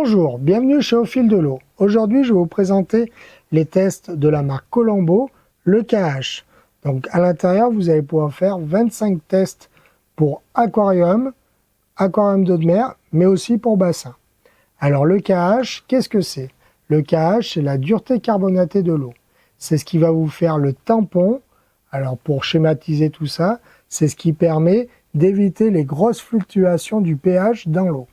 Bonjour, bienvenue chez Au Fil de l'eau. Aujourd'hui, je vais vous présenter les tests de la marque Colombo, le KH. Donc à l'intérieur, vous allez pouvoir faire 25 tests pour aquarium, aquarium d'eau de mer, mais aussi pour bassin. Alors le KH, qu'est-ce que c'est? Le KH, c'est la dureté carbonatée de l'eau. C'est ce qui va vous faire le tampon. Alors pour schématiser tout ça, c'est ce qui permet d'éviter les grosses fluctuations du pH dans l'eau.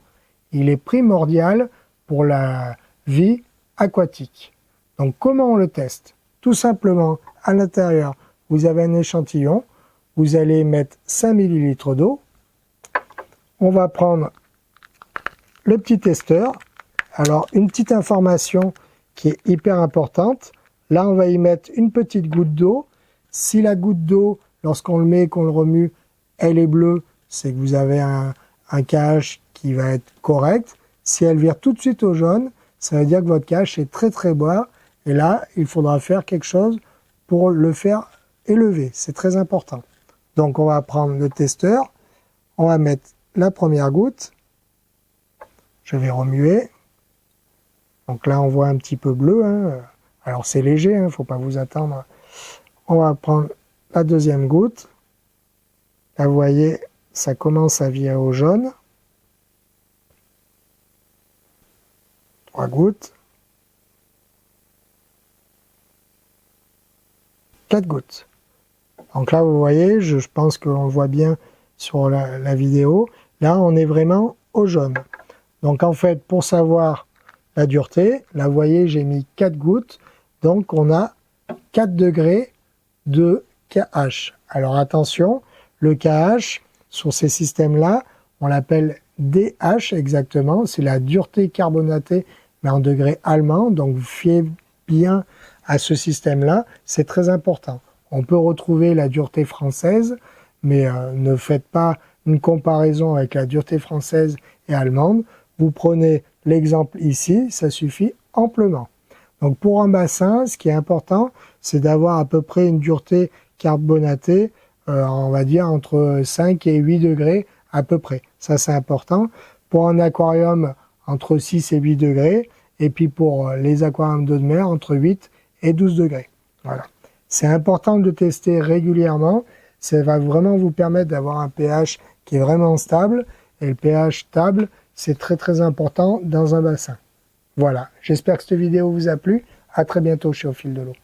Il est primordial pour la vie aquatique. Donc comment on le teste? Tout simplement, à l'intérieur, vous avez un échantillon, vous allez mettre 5 ml d'eau. On va prendre le petit testeur. Alors, une petite information qui est hyper importante. Là, on va y mettre une petite goutte d'eau. Si la goutte d'eau, lorsqu'on le met, qu'on le remue, elle est bleue, c'est que vous avez un KH qui va être correct. Si elle vire tout de suite au jaune, ça veut dire que votre KH est très très bas. Et là, il faudra faire quelque chose pour le faire élever. C'est très important. Donc, on va prendre le testeur. On va mettre la première goutte. Je vais remuer. Donc là, on voit un petit peu bleu. Alors, c'est léger, il ne faut pas vous attendre. On va prendre la deuxième goutte. Là, vous voyez, ça commence à virer au jaune. 3 gouttes. 4 gouttes. Donc là, vous voyez, je pense qu'on le voit bien sur la vidéo. Là, on est vraiment au jaune. Donc en fait, pour savoir la dureté, là, vous voyez, j'ai mis 4 gouttes. Donc on a 4 degrés de KH. Alors attention, le KH, sur ces systèmes-là, on l'appelle DH exactement. C'est la dureté carbonatée, mais en degrés allemands. Donc vous fiez bien à ce système-là, c'est très important. On peut retrouver la dureté française, mais ne faites pas une comparaison avec la dureté française et allemande. Vous prenez l'exemple ici, ça suffit amplement. Donc pour un bassin, ce qui est important, c'est d'avoir à peu près une dureté carbonatée, on va dire entre 5 et 8 degrés à peu près. Ça c'est important. Pour un aquarium, entre 6 et 8 degrés, et puis pour les aquariums d'eau de mer, entre 8 et 12 degrés. Voilà. C'est important de tester régulièrement. Ça va vraiment vous permettre d'avoir un pH qui est vraiment stable. Et le pH stable, c'est très très important dans un bassin. Voilà. J'espère que cette vidéo vous a plu. À très bientôt chez Au Fil de l'eau.